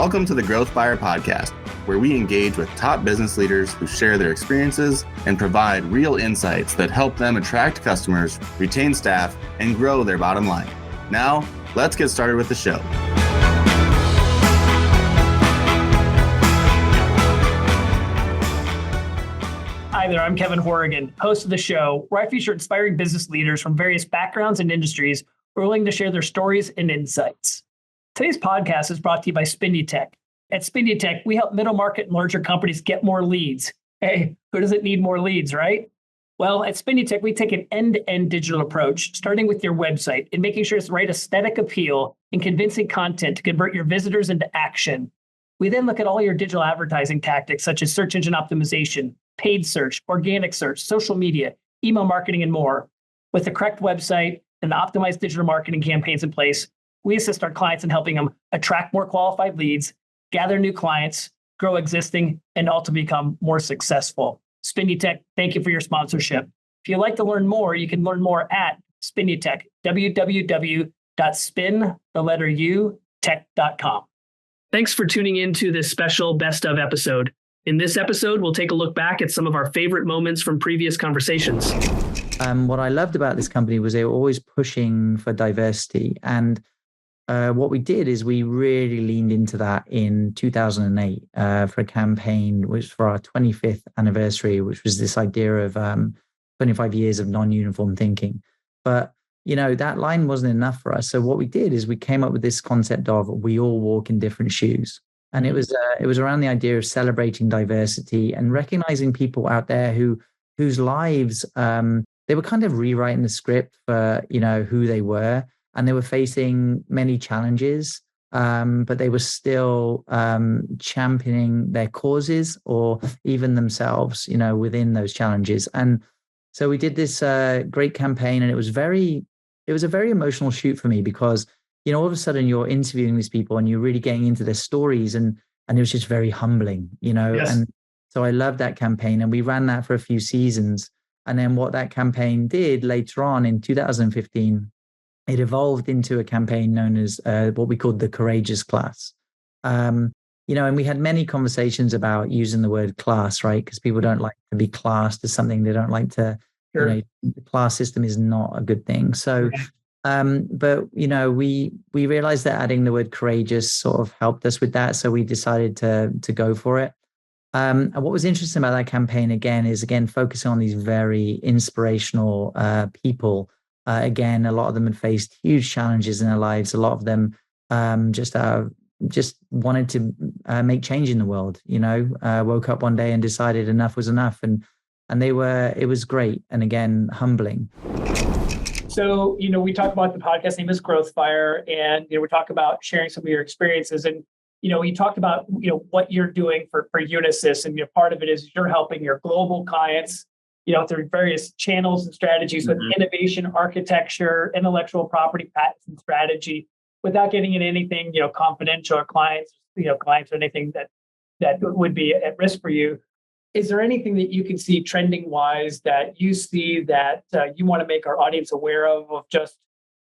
Welcome to the Growth Fire Podcast, where we engage with top business leaders who share their experiences and provide real insights that help them attract customers, retain staff, and grow their bottom line. Now, let's get started with the show. Hi there, I'm Kevin Horrigan, host of the show, where I feature inspiring business leaders from various backgrounds and industries who are willing to share their stories and insights. Today's podcast is brought to you by Spinutech. At Spinutech, we help middle market and larger companies get more leads. Hey, who doesn't need more leads, right? Well, at Spinutech, we take an end-to-end digital approach, starting with your website and making sure it's the right aesthetic appeal and convincing content to convert your visitors into action. We then look at all your digital advertising tactics, such as search engine optimization, paid search, organic search, social media, email marketing, and more. With the correct website and the optimized digital marketing campaigns in place, we assist our clients in helping them attract more qualified leads, gather new clients, grow existing, and ultimately become more successful. Spinutech, thank you for your sponsorship. If you'd like to learn more, you can learn more at Spinutech, www.spin-tech.com. Thanks for tuning in to this special Best Of episode. In this episode, we'll take a look back at some of our favorite moments from previous conversations. What I loved about this company was they were always pushing for diversity. And what we did is we really leaned into that in 2008 for a campaign, which for our 25th anniversary, which was this idea of 25 years of non-uniform thinking. But, you know, that line wasn't enough for us. So what we did is we came up with this concept of we all walk in different shoes. And it was around the idea of celebrating diversity and recognizing people out there whose lives, they were kind of rewriting the script for, you know, who they were. And they were facing many challenges, but they were still championing their causes or even themselves, you know, within those challenges. And so we did this great campaign, and it was a very emotional shoot for me because, you know, all of a sudden you're interviewing these people and you're really getting into their stories, and it was just very humbling, you know. Yes. And so I loved that campaign, and we ran that for a few seasons. And then what that campaign did later on in 2015, it evolved into a campaign known as what we called the Courageous Class. You know, and we had many conversations about using the word class, right? Because people don't like to be classed as something. They don't like to, sure. You know, the class system is not a good thing. So, but, you know, we realized that adding the word courageous sort of helped us with that. So we decided to go for it. And what was interesting about that campaign, is focusing on these very inspirational people. Again, a lot of them had faced huge challenges in their lives. A lot of them just wanted to make change in the world. You know, woke up one day and decided enough was enough, and it was great, and again, humbling. So, you know, we talk about the podcast name is Growth Fire, and you know, we talk about sharing some of your experiences, and you know, you talked about what you're doing for Unisys, and part of it is you're helping your global clients, through various channels and strategies with innovation, architecture, intellectual property, patents, and strategy, without getting into anything, confidential or clients or anything that would be at risk for you. Is there anything that you can see trending wise that you see that you want to make our audience aware of just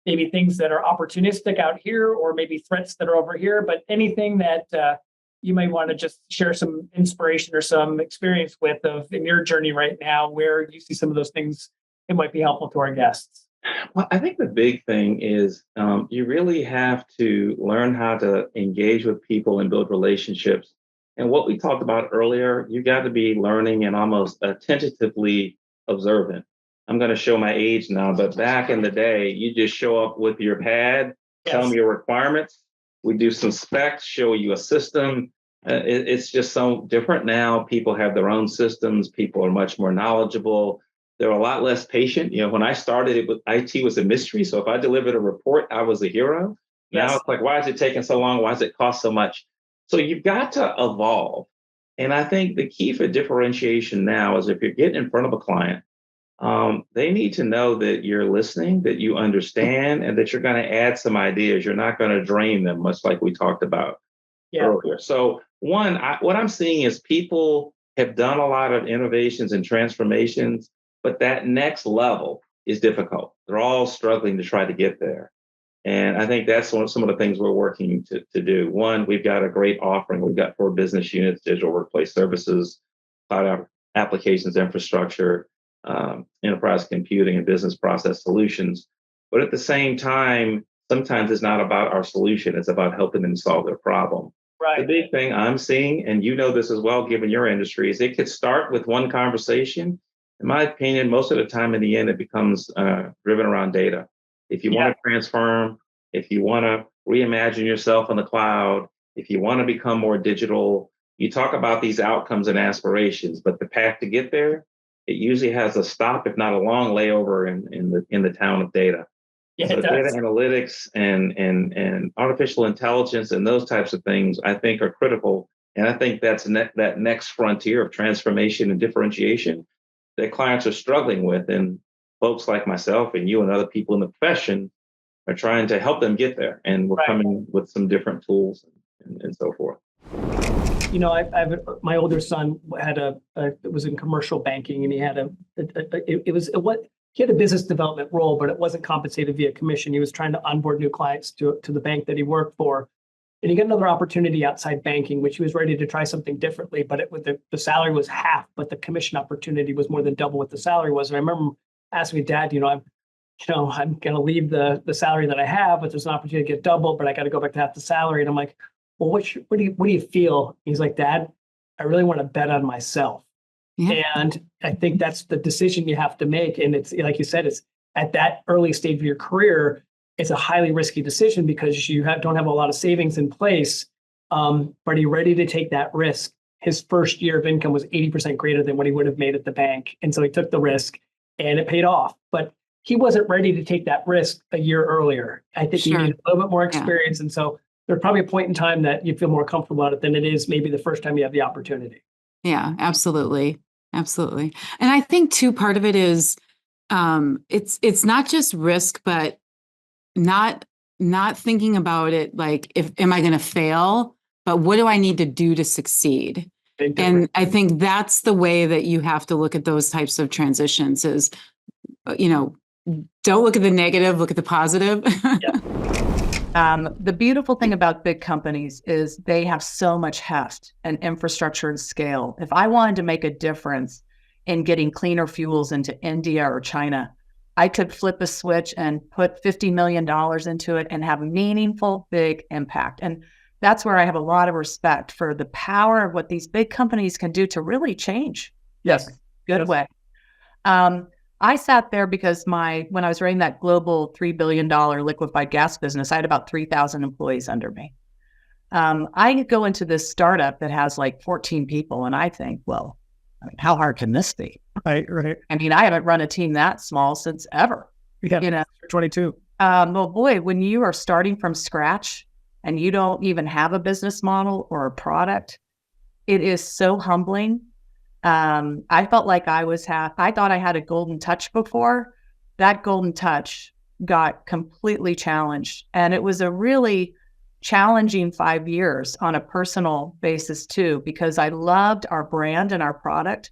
maybe things that are opportunistic out here or maybe threats that are over here, but anything that you might want to just share some inspiration or some experience with in your journey right now, where you see some of those things it might be helpful to our guests? Well, I think the big thing is you really have to learn how to engage with people and build relationships. And what we talked about earlier, you got to be learning and almost tentatively observant. I'm going to show my age now, but back in the day, you just show up with your pad, tell them your requirements. We do some specs, show you a system. It's just so different now. People have their own systems. People are much more knowledgeable. They're a lot less patient. When I started, IT was a mystery. So if I delivered a report, I was a hero. Now it's like, why is it taking so long? Why does it cost so much? So you've got to evolve. And I think the key for differentiation now is if you're getting in front of a client, they need to know that you're listening, that you understand, and that you're going to add some ideas. You're not going to drain them, much like we talked about earlier. So what I'm seeing is people have done a lot of innovations and transformations, but that next level is difficult. They're all struggling to try to get there. And I think that's some of the things we're working to do. One, we've got a great offering. We've got 4 business units: digital workplace services, cloud applications infrastructure, enterprise computing, and business process solutions. But at the same time, sometimes it's not about our solution. It's about helping them solve their problem. Right. The big thing I'm seeing, and you know this as well, given your industry, is it could start with one conversation. In my opinion, most of the time in the end, it becomes driven around data. If you want to transform, if you want to reimagine yourself in the cloud, if you want to become more digital, you talk about these outcomes and aspirations, but the path to get there, it usually has a stop, if not a long layover in the town of data. Yeah, So it data does. analytics and artificial intelligence and those types of things, I think, are critical. And I think that's that next frontier of transformation and differentiation that clients are struggling with. And folks like myself and you and other people in the profession are trying to help them get there. And we're coming with some different tools and so forth. You know, I've my older son was in commercial banking, and he had he had a business development role, but it wasn't compensated via commission. He was trying to onboard new clients to the bank that he worked for. And he got another opportunity outside banking, which he was ready to try something differently, but the salary was half, but the commission opportunity was more than double what the salary was. And I remember asking me, Dad, I'm going to leave the salary that I have, but there's an opportunity to get double, but I got to go back to half the salary. And I'm like, well, what do you feel? He's like, Dad, I really want to bet on myself. Yeah. And I think that's the decision you have to make. And it's like you said, it's at that early stage of your career, it's a highly risky decision because you don't have a lot of savings in place. But are you ready to take that risk? His first year of income was 80% greater than what he would have made at the bank. And so he took the risk and it paid off. But he wasn't ready to take that risk a year earlier. I think he needed a little bit more experience. Yeah. And so there's probably a point in time that you feel more comfortable about it than it is maybe the first time you have the opportunity. Yeah, absolutely. Absolutely. And I think too, part of it is it's not just risk, but not thinking about it like, am I going to fail, but what do I need to do to succeed? And I think that's the way that you have to look at those types of transitions is, don't look at the negative, look at the positive. Yeah. The beautiful thing about big companies is they have so much heft and infrastructure and scale. If I wanted to make a difference in getting cleaner fuels into India or China, I could flip a switch and put $50 million into it and have a meaningful, big impact. And that's where I have a lot of respect for the power of what these big companies can do to really change. Yes. Good way. I sat there because when I was running that global $3 billion liquefied gas business, I had about 3,000 employees under me. I go into this startup that has like 14 people, and I think, well, how hard can this be? Right. I mean, I haven't run a team that small since ever. Yeah, 22. Well, boy, when you are starting from scratch and you don't even have a business model or a product, it is so humbling. I felt like I thought I had a golden touch before. That golden touch got completely challenged. And it was a really challenging 5 years on a personal basis too, because I loved our brand and our product.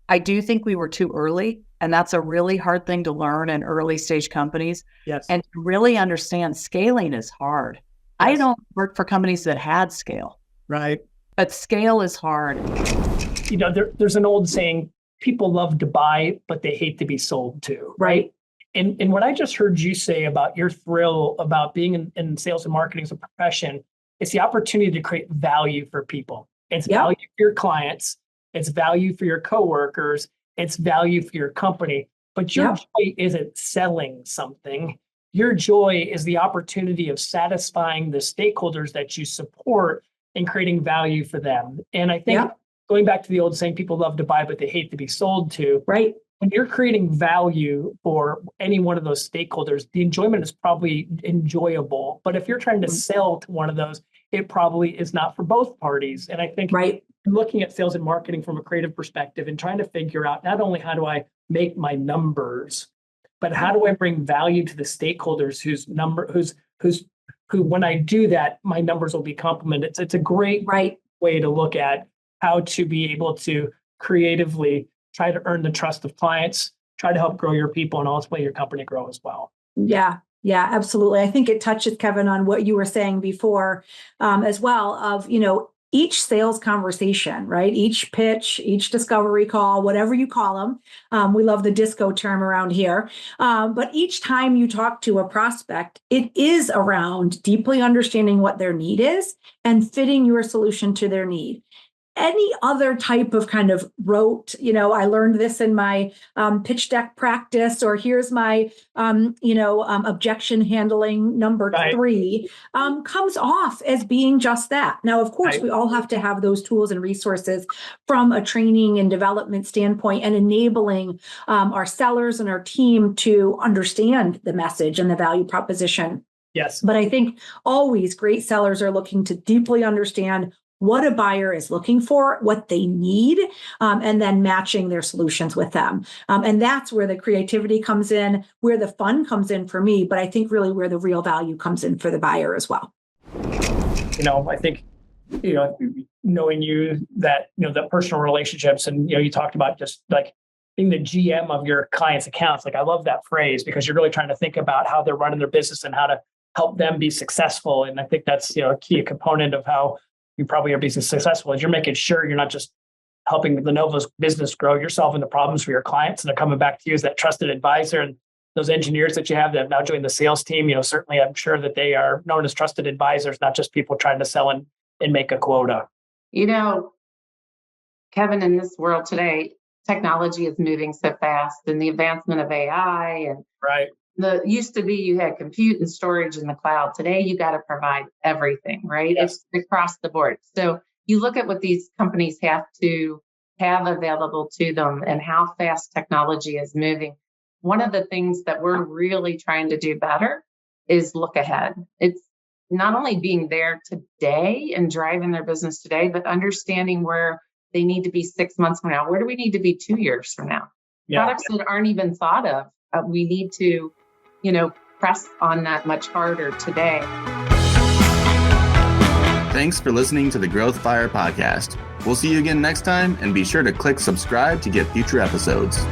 I do think we were too early, and that's a really hard thing to learn in early stage companies. Yes. And to really understand scaling is hard. Yes. I don't work for companies that had scale. Right. But scale is hard. There's an old saying, people love to buy, but they hate to be sold to. Right. And what I just heard you say about your thrill about being in sales and marketing as a profession, it's the opportunity to create value for people. It's value for your clients. It's value for your coworkers. It's value for your company. But your joy isn't selling something. Your joy is the opportunity of satisfying the stakeholders that you support and creating value for them. And I think going back to the old saying, people love to buy, but they hate to be sold to. Right. When you're creating value for any one of those stakeholders, the enjoyment is probably enjoyable. But if you're trying to sell to one of those, it probably is not for both parties. And I think looking at sales and marketing from a creative perspective and trying to figure out not only how do I make my numbers, but how do I bring value to the stakeholders who when I do that, my numbers will be complemented. It's a great way to look at how to be able to creatively try to earn the trust of clients, try to help grow your people, and ultimately your company grow as well. Yeah. Yeah, absolutely. I think it touches, Kevin, on what you were saying before as well of, each sales conversation, right? Each pitch, each discovery call, whatever you call them. We love the disco term around here. But each time you talk to a prospect, it is around deeply understanding what their need is and fitting your solution to their need. Any other type of kind of rote, I learned this in my pitch deck practice, or here's my, objection handling number 3, comes off as being just that. Now, of course, we all have to have those tools and resources from a training and development standpoint, and enabling our sellers and our team to understand the message and the value proposition. Yes. But I think always great sellers are looking to deeply understand what a buyer is looking for, what they need, and then matching their solutions with them. And that's where the creativity comes in, where the fun comes in for me, but I think really where the real value comes in for the buyer as well. I think, knowing you that, the personal relationships, and, you talked about just like being the GM of your clients' accounts. Like, I love that phrase, because you're really trying to think about how they're running their business and how to help them be successful. And I think that's, a key component of how you probably are being successful, is you're making sure you're not just helping Lenovo's business grow, you're solving the problems for your clients, and they're coming back to you as that trusted advisor. And those engineers that you have that now join the sales team, certainly I'm sure that they are known as trusted advisors, not just people trying to sell and make a quota. Kevin, in this world today, technology is moving so fast, and the advancement of AI and used to be you had compute and storage in the cloud. Today, you got to provide everything, right? Yes. It's across the board. So you look at what these companies have to have available to them and how fast technology is moving. One of the things that we're really trying to do better is look ahead. It's not only being there today and driving their business today, but understanding where they need to be 6 months from now. Where do we need to be 2 years from now? Yeah. Products that aren't even thought of. We need to press on that much harder today. Thanks for listening to the Growth Fire podcast. We'll see you again next time, and be sure to click subscribe to get future episodes.